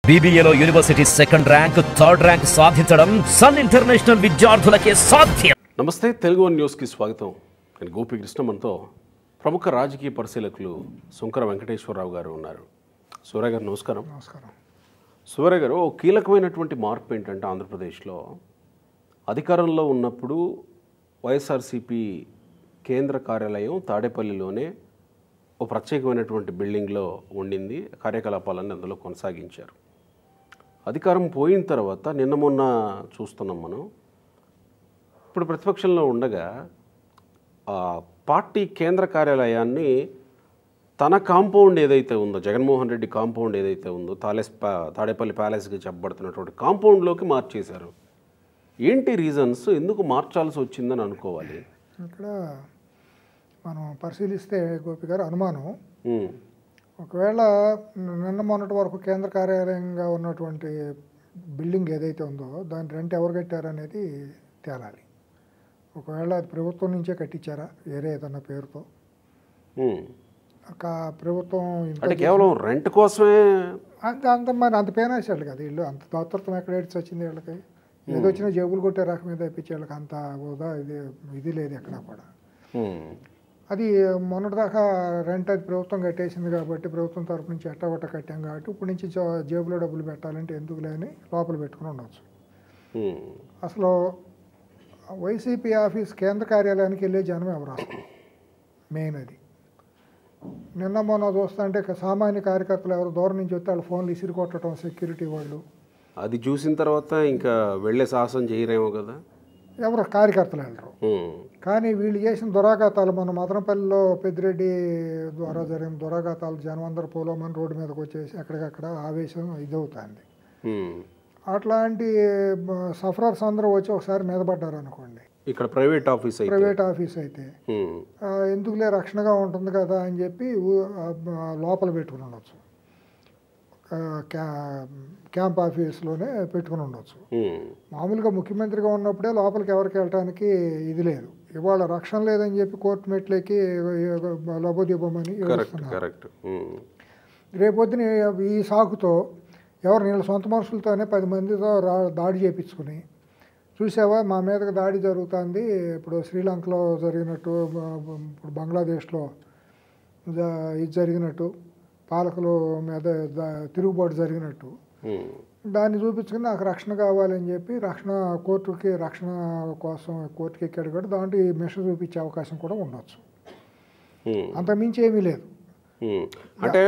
BBAలో university second rank, third rank సాధించడం Sun international విద్యార్థులకే సాధ్యం. నమస్తే, తెలుగు న్యూస్కి స్వాగతం. నేను గోపి కృష్ణ. మనతో ప్రముఖ రాజకీయ పరిశీలకులు సుంకర వెంకటేశ్వరరావు గారు ఉన్నారు. సూర్య గారు నమస్కారం. నమస్కారం. సూర్య గారు, కీలకమైనటువంటి మార్పు ఏంటంటే ఆంధ్రప్రదేశ్లో అధికారంలో ఉన్నప్పుడు వైఎస్ఆర్సీపీ కేంద్ర కార్యాలయం తాడేపల్లిలోనే ఓ ప్రత్యేకమైనటువంటి బిల్డింగ్లో ఉండింది. కార్యకలాపాలన్నీ అందులో కొనసాగించారు. అధికారం పోయిన తర్వాత నిన్న మొన్న చూస్తున్నాం మనం. ఇప్పుడు ప్రతిపక్షంలో ఉండగా పార్టీ కేంద్ర కార్యాలయాన్ని తన కాంపౌండ్ ఏదైతే ఉందో, జగన్మోహన్ రెడ్డి కాంపౌండ్ ఏదైతే ఉందో, తాడేపల్లి ప్యాలెస్కి చెప్పబడుతున్నటువంటి కాంపౌండ్లోకి మార్చేశారు. ఏంటి రీజన్స్? ఎందుకు మార్చాల్సి వచ్చిందని అనుకోవాలి? ఇక్కడ మనం పరిశీలిస్తే గోపి గారు అనుమానం, ఒకవేళ నిన్న మొన్నటి వరకు కేంద్ర కార్యాలయంగా ఉన్నటువంటి బిల్డింగ్ ఏదైతే ఉందో దాని రెంట్ ఎవరు కట్టారనేది తేలాలి. ఒకవేళ అది ప్రభుత్వం నుంచే కట్టించారా వేరే ఏదన్నా పేరుతో, ప్రభుత్వం అంటే కేవలం రెంట్ కోసమే అంత మరి అంత పేనేసాడు కదా వీళ్ళు. అంత దాతృత్వం ఎక్కడ ఏడ్చి వచ్చింది వీళ్ళకి? ఏదో వచ్చినా జేబులు కొట్టే రకం మీద తెప్పించే వాళ్ళకి అంత హోదా ఇది లేదు ఎక్కడ కూడా. అది మొన్నటిదాకా రెంట్ అది ప్రభుత్వం కట్టేసింది కాబట్టి ప్రభుత్వం తరపు నుంచి ఎట్టగొట్ట కట్టాం కాబట్టి ఇప్పుడు నుంచి జేబులో డబ్బులు పెట్టాలంటే ఎందుకు లేని లోపల పెట్టుకుని ఉండవచ్చు. అసలు వైసీపీ ఆఫీస్ కేంద్ర కార్యాలయానికి వెళ్ళే జనం ఎవరు అసలు? మెయిన్ అది. నిన్న మొన్న చూస్తుంటే సామాన్య కార్యకర్తలు ఎవరు దూరం నుంచి వస్తే వాళ్ళు ఫోన్లు ఇసిరి కొట్టడం, సెక్యూరిటీ వాళ్ళు. అది చూసిన తర్వాత ఇంకా వెళ్ళే సాహసం చేయరేమో కదా ఎవరు కార్యకర్తలు వెళ్ళరు. కానీ వీళ్ళు చేసిన దురాఘాతాలు, మన మదనపల్లిలో పెద్దిరెడ్డి ద్వారా జరిగిన దురాఘాతాలు జనం అందరూ పోలోమని రోడ్డు మీదకి వచ్చేసి ఎక్కడికక్కడ ఆవేశం ఇదవుతుంది. అట్లాంటి సఫరర్స్ అందరూ వచ్చి ఒకసారి మీద పడ్డారు అనుకోండి. ఇక్కడ ప్రైవేట్ ఆఫీస్ అయితే ఎందుకులే రక్షణగా ఉంటుంది కదా అని చెప్పి లోపల పెట్టుకుని ఉండొచ్చు, క్యాంప్ ఆఫీస్లోనే పెట్టుకుని ఉండొచ్చు. మామూలుగా ముఖ్యమంత్రిగా ఉన్నప్పుడే లోపలికి ఎవరికి వెళ్ళటానికి ఇది లేదు. ఇవాళ రక్షణ లేదని చెప్పి కోర్టు మెట్లకి లబోదిబ్బమని ఏడుస్తున్నారు. రేపొద్దున ఈ సాకుతో ఎవరు నీళ్ళ సొంత మనుషులతోనే 10 మందితో దాడి చేయించుకుని, చూసావా మా మీదకి దాడి జరుగుతుంది, ఇప్పుడు శ్రీలంకలో జరిగినట్టు, ఇప్పుడు బంగ్లాదేశ్లో ఇది జరిగినట్టు, పాలకుల మీద తిరుగుబాటు జరిగినట్టు, దాన్ని చూపించుకుని నాకు రక్షణ కావాలని చెప్పి రక్షణ కోసం కోర్టుకి ఎక్కాడు కూడా దాంట్లో ఈ మెష చూపించే అవకాశం కూడా ఉండొచ్చు. అంతకుమించి ఏమీ లేదు. అంటే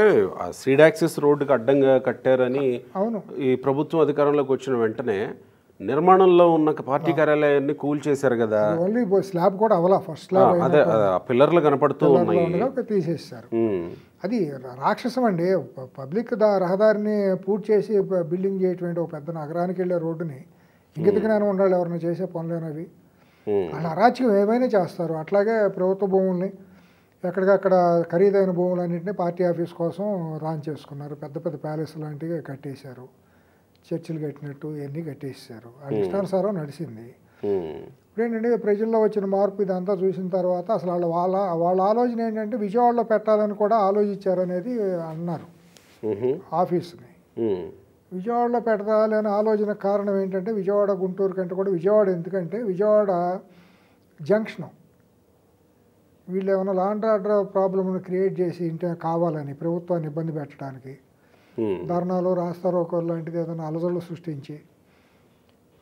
సీడ్ యాక్సెస్ రోడ్డుకి అడ్డంగా కట్టారని అవును, ఈ ప్రభుత్వం అధికారంలోకి వచ్చిన వెంటనే నిర్మాణంలో ఉన్న పార్టీ కార్యాలయాన్ని కూల్ చేశారు కదా. ఓన్లీ స్లాబ్ కూడా అవలా, ఫస్ట్ స్లాబ్ అదే పిల్లర్లు కనపడుతూ ఉన్నాయి, తీసేస్తారు. అది రాక్షసం అండి. పబ్లిక్ రహదారిని పూర్తి చేసి బిల్డింగ్ చేయటువంటి ఒక పెద్ద నగరానికి వెళ్ళే రోడ్డుని ఇంగిత జ్ఞానం ఉండాలి ఎవరైనా చేసే పనులేనవి. వాళ్ళ అరాచకం ఏమైనా చేస్తారు. అట్లాగే ప్రభుత్వ భూముల్ని ఎక్కడికక్కడ ఖరీదైన భూములన్నింటినీ పార్టీ ఆఫీస్ కోసం రాన్ చేసుకున్నారు. పెద్ద పెద్ద ప్యాలెస్ లాంటివి కట్టేశారు, చర్చిలు కట్టినట్టు ఇవన్నీ కట్టేసారు. వాళ్ళ ఇష్టానుసారం నడిచింది. ఇప్పుడు ఏంటంటే ప్రజల్లో వచ్చిన మార్పు ఇదంతా చూసిన తర్వాత అసలు వాళ్ళ ఆలోచన ఏంటంటే విజయవాడలో పెట్టాలని కూడా ఆలోచించారనేది అన్నారు. ఆఫీస్ని విజయవాడలో పెట్టాలని ఆలోచన కారణం ఏంటంటే విజయవాడ గుంటూరు కంటే కూడా విజయవాడ, ఎందుకంటే విజయవాడ జంక్షను. వీళ్ళు ఏమైనా లా అండ్ ఆర్డర్ ప్రాబ్లమ్ని క్రియేట్ చేసి ఇంటే కావాలని ప్రభుత్వాన్ని ఇబ్బంది పెట్టడానికి ధర్నాలు, రాస్తారోకోలు లాంటిది ఏదైనా అలజడులు సృష్టించి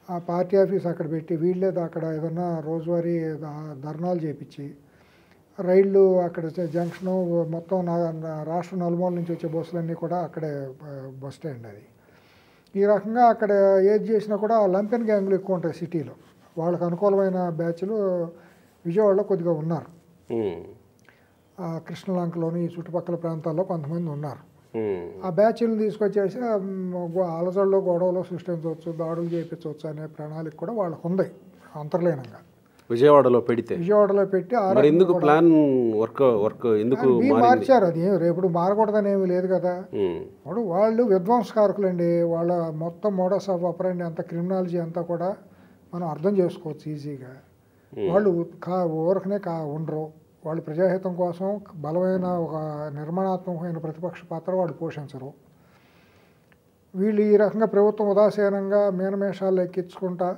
ఆ పార్టీ ఆఫీస్ అక్కడ పెట్టి వీళ్ళే అక్కడ ఏదన్నా రోజువారీ ధర్నాలు చేపించి రైళ్ళు అక్కడ జంక్షను మొత్తం రాష్ట్ర నలుమూల నుంచి వచ్చే బస్సులన్నీ కూడా అక్కడే బస్ స్టాండ్ అది. ఈ రకంగా అక్కడ ఏది చేసినా కూడా లంపెన్ గ్యాంగులు ఎక్కువ ఉంటాయి సిటీలో. వాళ్ళకు అనుకూలమైన బ్యాచ్లు విజయవాడలో కొద్దిగా ఉన్నారు. కృష్ణలంకలోని ఈ చుట్టుపక్కల ప్రాంతాల్లో కొంతమంది ఉన్నారు. ఆ బ్యాచ్లను తీసుకొచ్చేసి అలజడులో గొడవలు సృష్టించవచ్చు, దాడులు చేయించవచ్చు అనే ప్రణాళిక కూడా వాళ్ళకు ఉంది అంతర్లీనంగా. విజయవాడలో పెట్టి ఎందుకు ప్లాన్ వర్క్ ఎందుకు మార్చారు? అది రేపు మారకూడదని ఏమీ లేదు కదా. ఇప్పుడు వాళ్ళు విధ్వంసకారకులండి. వాళ్ళ మొత్తం మోడస్ ఆఫ్ ఆపరెండి అంత క్రిమినాలజీ అంతా కూడా మనం అర్థం చేసుకోవచ్చు ఈజీగా. వాళ్ళు ఊరకనే ఉండరు. వాళ్ళు ప్రజాహితం కోసం బలమైన ఒక నిర్మాణాత్మకమైన ప్రతిపక్ష పాత్ర వాళ్ళు పోషించరు. వీళ్ళు ఈ రకంగా ప్రభుత్వం ఉదాసీనంగా మీనమేషాలు ఎక్కించుకుంటా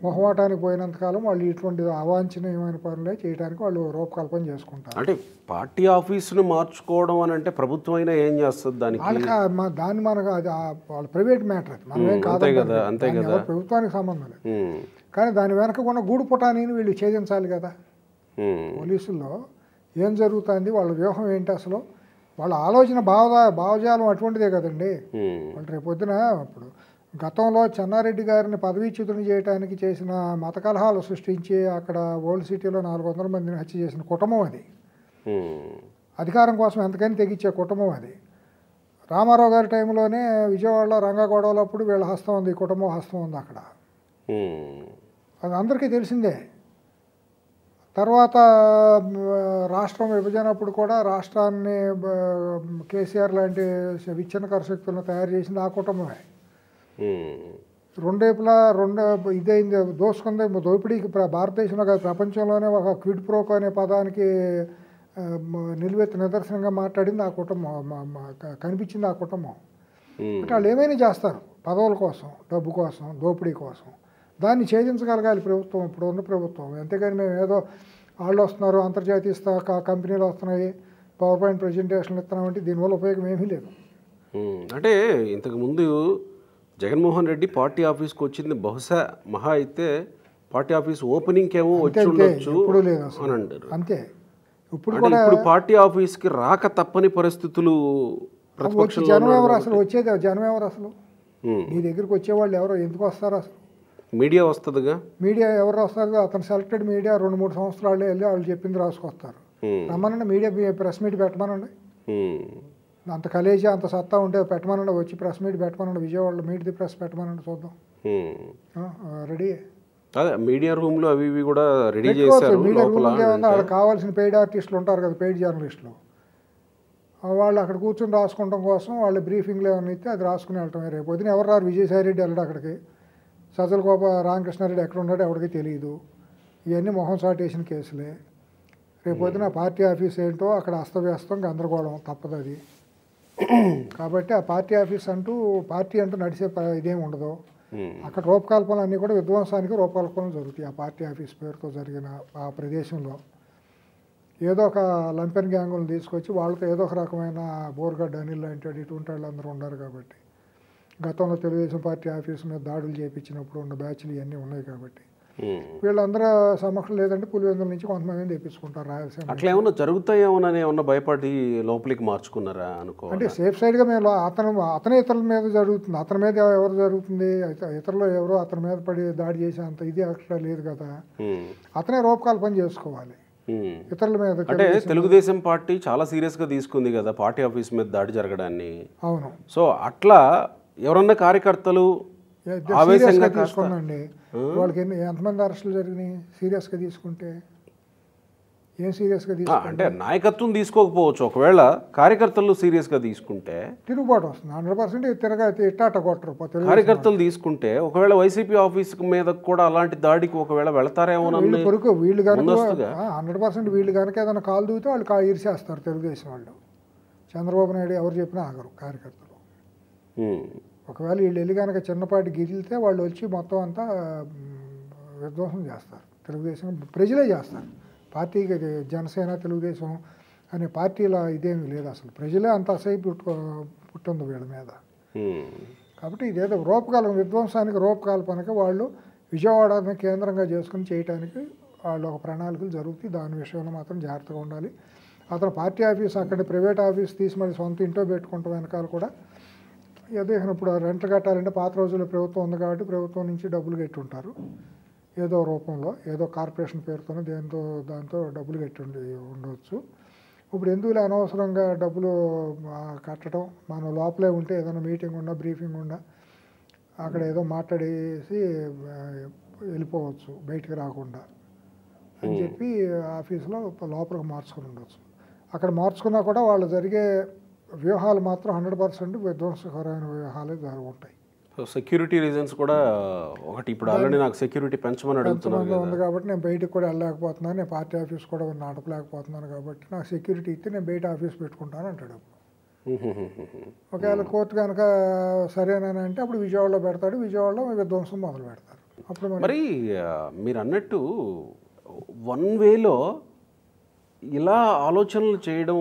మొహమాటానికి పోయినంతకాలం వాళ్ళు ఇటువంటి అవాంఛనీయమైన పనులే చేయడానికి వాళ్ళు రూపకల్పన చేసుకుంటారు. అంటే పార్టీ ఆఫీసును మార్చుకోవడం అని అంటే ప్రభుత్వం అయినా ఏం చేస్తుంది దానికి? వాళ్ళకి దాన్ని మనకు అది వాళ్ళ ప్రైవేట్ మ్యాటర్, అది మనం ఏం కాదు, అంతే కదా, ప్రభుత్వానికి సంబంధం లేదు. కానీ దాని వెనక ఉన్న గూడు పుటానీని వీళ్ళు ఛేదించాలి కదా. పోలీసుల్లో ఏం జరుగుతుంది, వాళ్ళ వ్యూహం ఏంటి, అసలు వాళ్ళ ఆలోచన భావజాలం అటువంటిదే కదండి. వాళ్ళు రేపొద్దున ఇప్పుడు గతంలో చెన్నారెడ్డి గారిని పదవీచ్యుతుని చేయడానికి చేసిన మత కలహాలు సృష్టించి అక్కడ ఓల్డ్ సిటీలో 400 మందిని హత్య చేసిన కుటుంబం అది. అధికారం కోసం ఎంతకని తెగించే కుటుంబం అది. రామారావు గారి టైంలోనే విజయవాడలో రంగా గొడవలప్పుడు వీళ్ళ హస్తం ఉంది, కుటుంబం హస్తం ఉంది అక్కడ. అది అందరికీ తెలిసిందే. తర్వాత రాష్ట్రం విభజనప్పుడు కూడా రాష్ట్రాన్ని కేసీఆర్ లాంటి విచ్ఛిన్నకర శక్తులను తయారు చేసింది ఆ కుటుంబమే. రెండేపులా ఇదైంది, దోసుకుంది, దోపిడీకి భారతదేశంలో కాదు ప్రపంచంలోనే ఒక క్విడ్ ప్రోకో అనే పదానికి నిలువెత్తు నిదర్శనంగా మాట్లాడింది ఆ కుటుంబం, కనిపించింది ఆ కుటుంబం. అంటే వాళ్ళు ఏమైనా చేస్తారు పదవుల కోసం, డబ్బు కోసం, దోపిడీ కోసం. దాన్ని ఛేదించగలగాలి ప్రభుత్వం, ఇప్పుడు ఉన్న ప్రభుత్వం. అంతేగాని మేము ఏదో వాళ్ళు వస్తున్నారు, అంతర్జాతీయ కంపెనీలు వస్తున్నాయి, పవర్ పాయింట్ ప్రజెంటేషన్లు ఇస్తున్నామంటే దీనివల్ల ఉపయోగం ఏమీ లేదు. అంటే ఇంతకుముందు జగన్మోహన్ రెడ్డి పార్టీ ఆఫీస్కి వచ్చింది బహుశా మహా అయితే పార్టీ ఆఫీస్ ఓపెనింగ్కి ఏమో వచ్చి ఉండొచ్చు అని అంటారు. అంతే. ఇప్పుడు పార్టీ ఆఫీస్కి రాక తప్పని పరిస్థితులు జనం ఎవరు అసలు వచ్చేది, జనం ఎవరు అసలు నీ దగ్గరికి వచ్చేవాళ్ళు ఎవరో, ఎందుకు వస్తారు అసలు? మీడియా వస్తుందిగా. మీడియా ఎవరు వస్తారు? అతను సెలెక్టెడ్ మీడియా 2-3 సంవత్సరాలు వెళ్ళి వాళ్ళు చెప్పింది రాసుకొస్తారు. రమ్మనండి, మీడియా ప్రెస్ మీట్ పెట్టమనండి. అంత కలేజా అంత సత్తా ఉంటే పెట్టమనండి, వచ్చి ప్రెస్ మీట్ పెట్టమనండి, విజయవాడలో మీట్ ది ప్రెస్ పెట్టమనండి, చూద్దాం. రెడీ అదే మీడియా రూమ్లో అవి ఇవి కూడా రెడీ చేశారు. మీడియా రూమ్లో ఏమన్నా వాళ్ళకి కావాల్సిన పెయిడ్ ఆర్టిస్టులు ఉంటారు కదా, పెయిడ్ జర్నలిస్టులు, వాళ్ళు అక్కడ కూర్చొని రాసుకోవడం కోసం వాళ్ళు బ్రీఫింగ్లో ఏమైనా ఇస్తే అది రాసుకుని వెళ్ళటమే. రేపు పొద్దున ఎవరు రారు, విజయసాయి రెడ్డి వెళ్ళడు అక్కడికి, సజ్జల గోప రామకృష్ణారెడ్డి ఎక్కడ ఉన్నాడో ఎవరికి తెలియదు. ఇవన్నీ మొహం చాటేసిన కేసులే. రేపు పొద్దున పార్టీ ఆఫీస్ ఏంటో అక్కడ అస్తవ్యస్తం, గందరగోళం తప్పదు అది. కాబట్టి ఆ పార్టీ ఆఫీస్ అంటూ నడిచే ఇదేమి ఉండదు. అక్కడ రూపకల్పనలు అన్నీ కూడా విధ్వంసానికి రూపకల్పనలు జరుగుతాయి. ఆ పార్టీ ఆఫీస్ పేరుతో జరిగిన ఆ ప్రదేశంలో ఏదో ఒక లంపెన్ గ్యాంగులను తీసుకొచ్చి వాళ్ళతో ఏదో ఒక రకమైన బోర్గడ్డ అనిల్ లాంటి ఇటువంటి వాళ్ళు అందరూ ఉన్నారు. కాబట్టి గతంలో తెలుగుదేశం పార్టీ ఆఫీస్ మీద దాడులు చేయించినప్పుడు ఉన్న బ్యాచ్లు ఇవన్నీ ఉన్నాయి. కాబట్టి వీళ్ళందరూ సమక్షం లేదంటే పులివెందుల నుంచి కొంతమంది తెప్పించుకుంటారు రాయలసీమ. అట్లా ఏమన్నా జరుగుతాయేమోనని ఏమన్నా భయపడి లోపలికి మార్చుకున్నారా అనుకో? అంటే సేఫ్ సైడ్గా మేము అతనే ఇతరుల మీద జరుగుతుంది, అతని మీద ఎవరు జరుగుతుంది, ఇతరులు ఎవరో అతని మీద పడి దాడి చేసే అంత ఇది అక్కడ లేదు కదా. అతనే రూపకల్పన చేసుకోవాలి ఇతరుల మీద. అంటే తెలుగుదేశం పార్టీ చాలా సీరియస్గా తీసుకుంది కదా పార్టీ ఆఫీస్ మీద దాడి జరగడాన్ని. అవును. సో అట్లా ఎవరన్నా కార్యకర్తలు ఆవేశంగా తీసుకోండి. వాళ్ళకి ఎంతమంది అరెస్టులు జరిగినాయి సీరియస్గా తీసుకుంటే? ఏం సీరియస్గా తీసుకుంటే అంటే నాయకత్వం తీసుకోకపోవచ్చు, ఒకవేళ కార్యకర్తలు సీరియస్గా తీసుకుంటే తిరుగుబాటు వస్తుంది. 100% ఇట్టాట కొట్టరు. కార్యకర్తలు తీసుకుంటే ఒకవేళ వైసీపీ ఆఫీస్ మీద కూడా అలాంటి దాడికి ఒకవేళ వెళతారేమోనని పొరుగు వీళ్ళు కనుక 100% వీళ్ళు కనుక ఏదైనా కాలు దూగితే వాళ్ళు ఇరిసేస్తారు తెలుగుదేశం వాళ్ళు. చంద్రబాబు నాయుడు ఎవరు చెప్పినా ఆగరు కార్యకర్తలు. ఒకవేళ వీళ్ళు వెళ్ళి కనుక చిన్నపాటి గిరిలితే వాళ్ళు వచ్చి మొత్తం అంతా విధ్వంసం చేస్తారు. తెలుగుదేశం ప్రజలే చేస్తారు. పార్టీకి జనసేన తెలుగుదేశం అనే పార్టీల ఇదేమీ లేదు, అసలు ప్రజలే అంత అసహ్య పుట్టింది వీళ్ళ మీద. కాబట్టి ఇదేదో విధ్వంసానికి రూపకల్పనకి వాళ్ళు విజయవాడని కేంద్రంగా చేసుకుని చేయడానికి వాళ్ళు ఒక ప్రణాళికలు జరుగుతాయి. దాని విషయంలో మాత్రం జాగ్రత్తగా ఉండాలి. అతను పార్టీ ఆఫీస్ అక్కడ ప్రైవేట్ ఆఫీస్ తీసి మళ్ళీ సొంత ఇంట్లో పెట్టుకుంటాం వెనకాల కూడా ఏదో ఇప్పుడు రెంట్లు కట్టాలంటే పాత రోజుల్లో ప్రభుత్వం ఉంది కాబట్టి ప్రభుత్వం నుంచి డబ్బులు కట్టి ఉంటారు ఏదో రూపంలో, ఏదో కార్పొరేషన్ పేరుతోనే దాంతో డబ్బులు కట్టి ఉండవచ్చు. ఇప్పుడు ఎందుకు అనవసరంగా డబ్బులు కట్టడం, మనం లోపలే ఉంటే ఏదైనా మీటింగ్ ఉన్నా బ్రీఫింగ్ ఉన్నా అక్కడ ఏదో మాట్లాడేసి వెళ్ళిపోవచ్చు బయటికి రాకుండా అని చెప్పి ఆఫీసులో లోపలికి మార్చుకుని ఉండవచ్చు. అక్కడ మార్చుకున్నా కూడా వాళ్ళు జరిగే వ్యూహాలు మాత్రం 100% విధ్వంసకరమైన వ్యూహాలే జరుగుతాయి. సెక్యూరిటీ రీజన్స్ కూడా ఒకటి, ఇప్పుడు ఆల్రెడీ నాకు సెక్యూరిటీ పెంచమని అడుగుతున్నాను ఉంది కాబట్టి నేను బయటకు కూడా వెళ్ళలేకపోతున్నాను, నేను పార్టీ ఆఫీస్ కూడా నడపలేకపోతున్నాను కాబట్టి నాకు సెక్యూరిటీ ఇస్తే నేను బయట ఆఫీస్ పెట్టుకుంటాను అంటాడు. ఒకవేళ కోర్టు కనుక సరేనని అంటే అప్పుడు విజయవాడలో పెడతాడు, విజయవాడలో విధ్వంసం మొదలు పెడతారు. అప్పుడు మరి మీరు అన్నట్టు వన్ వేలో ఇలా ఆలోచనలు చేయడం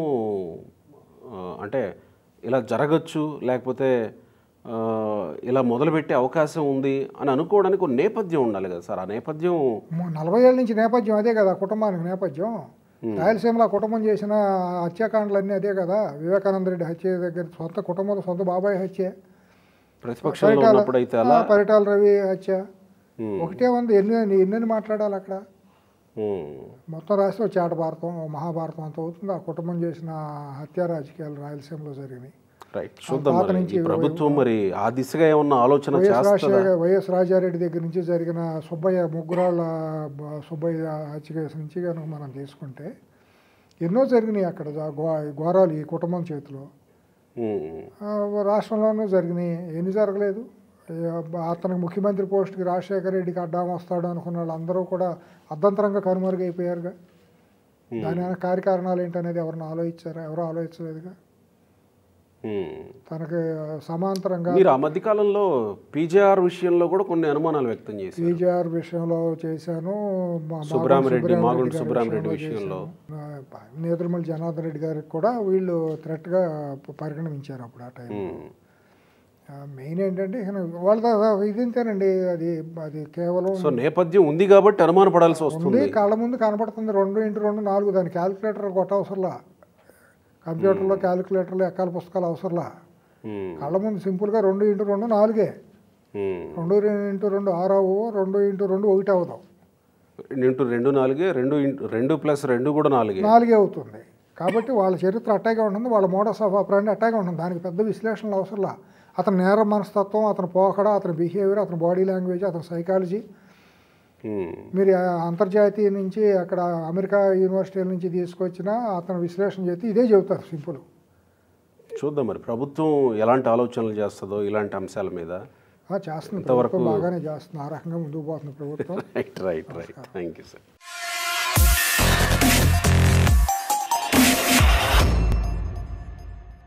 అంటే ఇలా జరగచ్చు, లేకపోతే ఇలా మొదలుపెట్టే అవకాశం ఉంది అని అనుకోవడానికి ఒక నేపథ్యం ఉండాలి కదా సార్. ఆ నేపథ్యం 40 ఏళ్ళ నుంచి నేపథ్యం అదే కదా, కుటుంబానికి నేపథ్యం. రాయలసీమలో కుటుంబం చేసిన హత్యాకాండలన్నీ అదే కదా. వివేకానంద రెడ్డి హత్య దగ్గర సొంత కుటుంబంలో సొంత బాబాయ్ హత్య, ప్రతిపక్షంలో ఉన్నప్పుడు అయితే అలా పరిటాల రవి హత్య ఒకటే ఉంది. ఎన్ని మాట్లాడాలి అక్కడ? మొత్తం రాస్తే ఒక చేట భారతం, మహాభారతం అంత అవుతుంది. ఆ కుటుంబం చేసిన హత్య రాజకీయాలు రాయలసీమలో జరిగినాయి. రైట్, చూద్దాం మరి ప్రభుత్వం మరి ఆ దిశగా ఏమన్నా ఆలోచన చేస్తుందా? వైఎస్ రాజారెడ్డి దగ్గర నుంచి జరిగిన సుబ్బయ్య ముగ్గురాళ్ళ సుబ్బయ్య హత్య కేసు నుంచి కనుక మనం తీసుకుంటే ఎన్నో జరిగినాయి అక్కడ ఘోరాలు ఈ కుటుంబం చేతిలో. రాష్ట్రంలోనూ జరిగినాయి, ఎన్ని జరగలేదు? అతనికి ముఖ్యమంత్రి పోస్ట్కి రాజశేఖర రెడ్డికి అడ్డం వస్తాడు అనుకున్న వాళ్ళందరూ కూడా అర్ధంతరంగా కనుమరుగైపోయారుగా. దాని కార్యకారణాలు ఏంటనేది ఎవరిని ఆలోచించారా? ఎవరు ఆలోచించలేదుగా. తనకి సమాంతరంగా మీరు ఆ మధ్యకాలంలో పీజేఆర్ విషయంలో కూడా కొన్ని అనుమానాలు వ్యక్తం చేశారు. పీజేఆర్ విషయంలో చేశాను, మాగుంట సుబ్రహ్మరెడ్డి విషయంలో, నేదురుమల్లి జనార్దన్ రెడ్డి గారికి కూడా వీళ్ళు థ్రెట్గా పరిగణించారు అప్పుడు ఆ టైం. మెయిన్ ఏంటంటే వాళ్ళ ఇదింతేనండి, అది కేవలం నేపథ్యం ఉంది కాబట్టి అనుమాన పడాల్సి వస్తుంది. కళ్ళ ముందు కనపడుతుంది 2x2 4, దాని క్యాలిక్యులేటర్ కొట్టవసరంలా, కంప్యూటర్లో క్యాలిక్యులేటర్లో ఎక్కాల పుస్తకాలు అవసరంలా. కళ్ళ ముందు సింపుల్గా 2x2 4, 2x2 6 అవ్వవు, 2x2 1 అవుతావు. 2x2 4, 2+2 కూడా 4 అవుతుంది. కాబట్టి వాళ్ళ చరిత్ర అట్టాగే ఉంటుంది, వాళ్ళ మోడస్ ఆఫ్ ఆపరేండి అట్టాగే ఉంటుంది. దానికి పెద్ద విశ్లేషణలు అవసరంలా. అతని నేర మనస్తత్వం, అతని పోకడ, అతని బిహేవియర్, అతని బాడీ లాంగ్వేజ్, అతని సైకాలజీ, మీరు అంతర్జాతీయ నుంచి అక్కడ అమెరికా యూనివర్సిటీల నుంచి తీసుకొచ్చిన అతను విశ్లేషణ చేస్తే ఇదే చెబుతారు సింపుల్. చూద్దాం మరి ప్రభుత్వం ఎలాంటి ఆలోచనలు చేస్తుందో ఇలాంటి అంశాల మీద. చేస్తుంది, ప్రభుత్వం బాగానే చేస్తుంది, ఆ రకంగా ముందుకు పోతుంది ప్రభుత్వం. Right thank you sir.